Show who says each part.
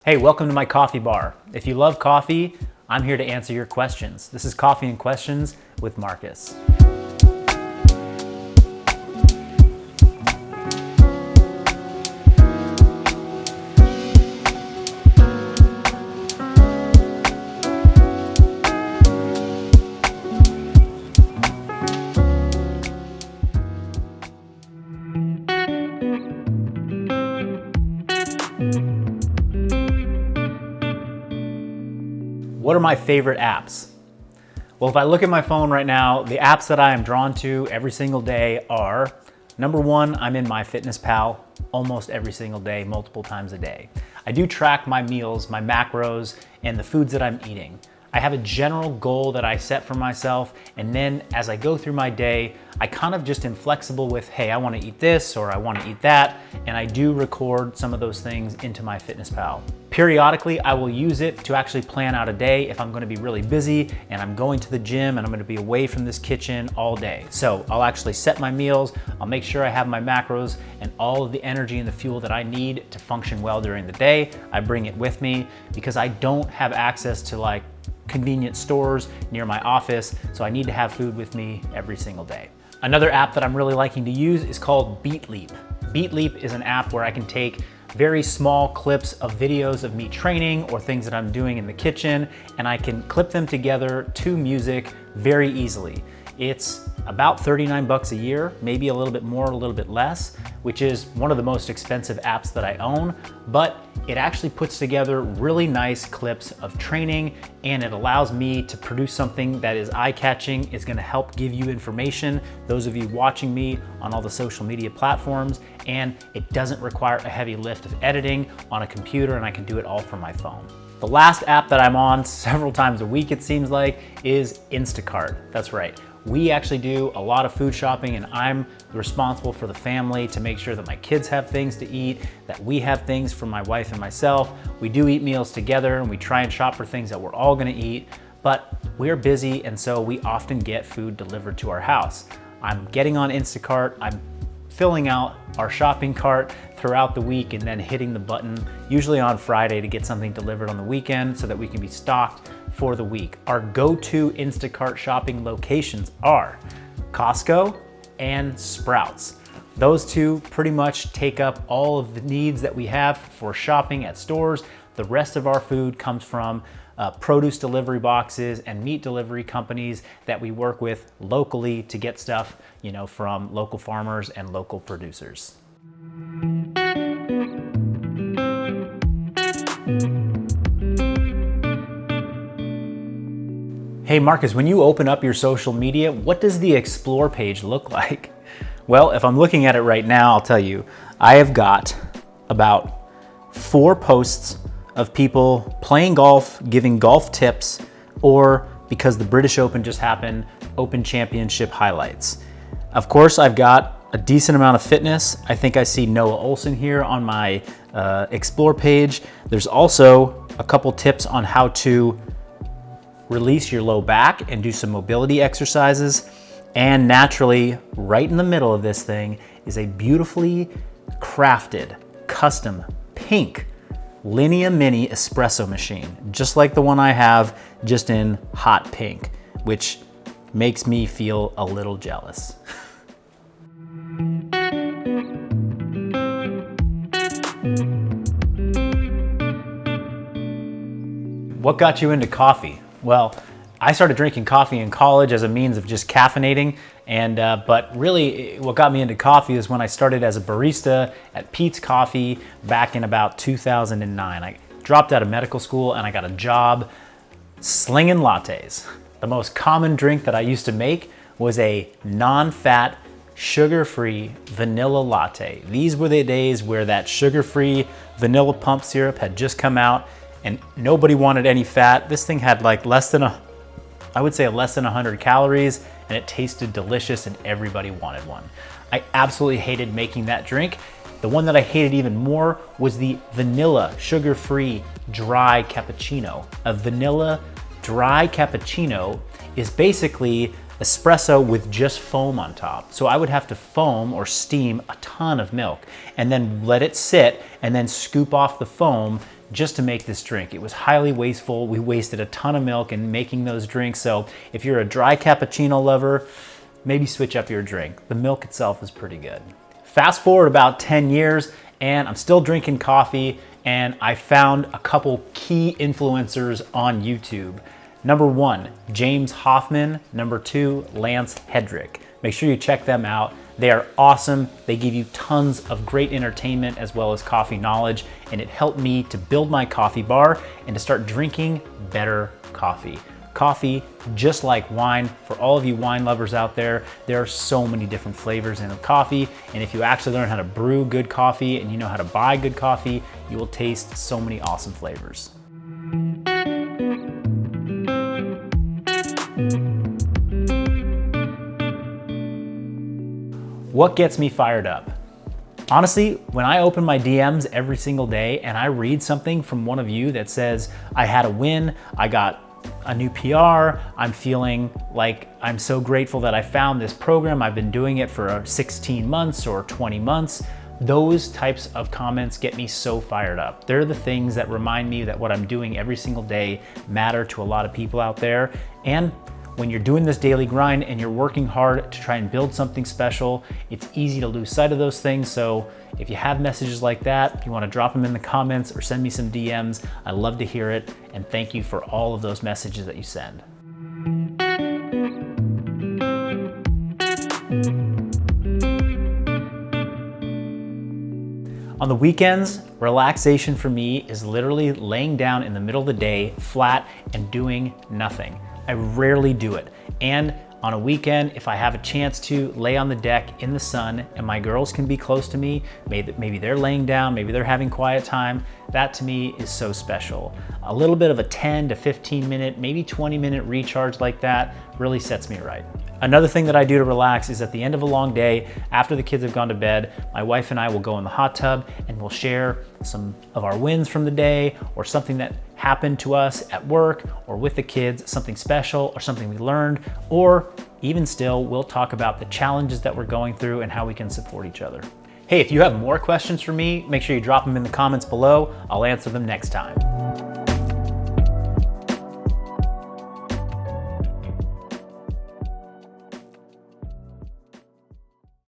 Speaker 1: Hey, welcome to my coffee bar. If you love coffee, I'm here to answer your questions. This is Coffee and Questions with Marcus. What are my favorite apps? Well, if I look at my phone right now, the apps that I am drawn to every single day are, number one, I'm in MyFitnessPal almost every single day, multiple times a day. I do track my meals, my macros, and the foods that I'm eating. I have a general goal that I set for myself, and then as I go through my day, I kind of just am flexible with, hey, I want to eat this or I want to eat that, and I do record some of those things into MyFitnessPal. Periodically, I will use it to actually plan out a day if I'm going to be really busy and I'm going to the gym and I'm going to be away from this kitchen all day. So I'll actually set my meals, I'll make sure I have my macros and all of the energy and the fuel that I need to function well during the day. I bring it with me because I don't have access to like convenience stores near my office, so I need to have food with me every single day. Another app that I'm really liking to use is called Beatleap. Beatleap is an app where I can take very small clips of videos of me training or things that I'm doing in the kitchen, and I can clip them together to music very easily. It's about 39 bucks a year, maybe a little bit more, a little bit less, which is one of the most expensive apps that I own, but it actually puts together really nice clips of training, and it allows me to produce something that is eye-catching. It's gonna help give you information, those of you watching me on all the social media platforms, and it doesn't require a heavy lift of editing on a computer, and I can do it all from my phone. The last app that I'm on several times a week, it seems like, is Instacart. That's right. We actually do a lot of food shopping, and I'm responsible for the family to make sure that my kids have things to eat, that we have things for my wife and myself. We do eat meals together, and we try and shop for things that we're all gonna eat, but we're busy, and so we often get food delivered to our house. I'm getting on Instacart, I'm filling out our shopping cart throughout the week and then hitting the button, usually on Friday, to get something delivered on the weekend so that we can be stocked for the week. Our go-to Instacart shopping locations are Costco and Sprouts. Those two pretty much take up all of the needs that we have for shopping at stores. The rest of our food comes from produce delivery boxes and meat delivery companies that we work with locally to get stuff, from local farmers and local producers. Hey Marcus, when you open up your social media, what does the Explore page look like? Well, if I'm looking at it right now, I'll tell you, I have got about 4 posts of people playing golf, giving golf tips, or because the British Open just happened, Open Championship highlights. Of course, I've got a decent amount of fitness. I think I see Noah Olson here on my Explore page. There's also a couple tips on how to release your low back and do some mobility exercises. And naturally, right in the middle of this thing is a beautifully crafted, custom, pink Linea Mini espresso machine, just like the one I have, just in hot pink, which makes me feel a little jealous. What got you into coffee? Well, I started drinking coffee in college as a means of just caffeinating, but really what got me into coffee is when I started as a barista at Pete's Coffee back in about 2009. I dropped out of medical school and I got a job slinging lattes. The most common drink that I used to make was a non-fat, sugar-free vanilla latte. These were the days where that sugar-free vanilla pump syrup had just come out and nobody wanted any fat. This thing had like less than 100 calories, and it tasted delicious and everybody wanted one. I absolutely hated making that drink. The one that I hated even more was the vanilla sugar-free dry cappuccino. A vanilla dry cappuccino is basically espresso with just foam on top. So I would have to foam or steam a ton of milk and then let it sit and then scoop off the foam just to make this drink. It was highly wasteful. We wasted a ton of milk in making those drinks. So if you're a dry cappuccino lover, maybe switch up your drink. The milk itself is pretty good. Fast forward about 10 years and I'm still drinking coffee, and I found a couple key influencers on YouTube. Number 1, James Hoffman. Number 2, Lance Hedrick. Make sure you check them out. They are awesome. They give you tons of great entertainment as well as coffee knowledge, and it helped me to build my coffee bar and to start drinking better coffee. Coffee, just like wine, for all of you wine lovers out there, there are so many different flavors in coffee, and if you actually learn how to brew good coffee and you know how to buy good coffee, you will taste so many awesome flavors. What gets me fired up? Honestly, when I open my DMs every single day and I read something from one of you that says, I had a win, I got a new PR, I'm feeling like I'm so grateful that I found this program, I've been doing it for 16 months or 20 months, those types of comments get me so fired up. They're the things that remind me that what I'm doing every single day matter to a lot of people out there. And when you're doing this daily grind and you're working hard to try and build something special, it's easy to lose sight of those things. So if you have messages like that, if you want to drop them in the comments or send me some DMs, I love to hear it. And thank you for all of those messages that you send. On the weekends, relaxation for me is literally laying down in the middle of the day, flat, and doing nothing. I rarely do it. And on a weekend, if I have a chance to lay on the deck in the sun and my girls can be close to me, maybe they're laying down, maybe they're having quiet time, that to me is so special. A little bit of a 10 to 15 minute, maybe 20-minute recharge like that really sets me right. Another thing that I do to relax is at the end of a long day, after the kids have gone to bed, my wife and I will go in the hot tub and we'll share some of our wins from the day or something that happened to us at work or with the kids, something special or something we learned, or even still, we'll talk about the challenges that we're going through and how we can support each other. Hey, if you have more questions for me, make sure you drop them in the comments below. I'll answer them next time.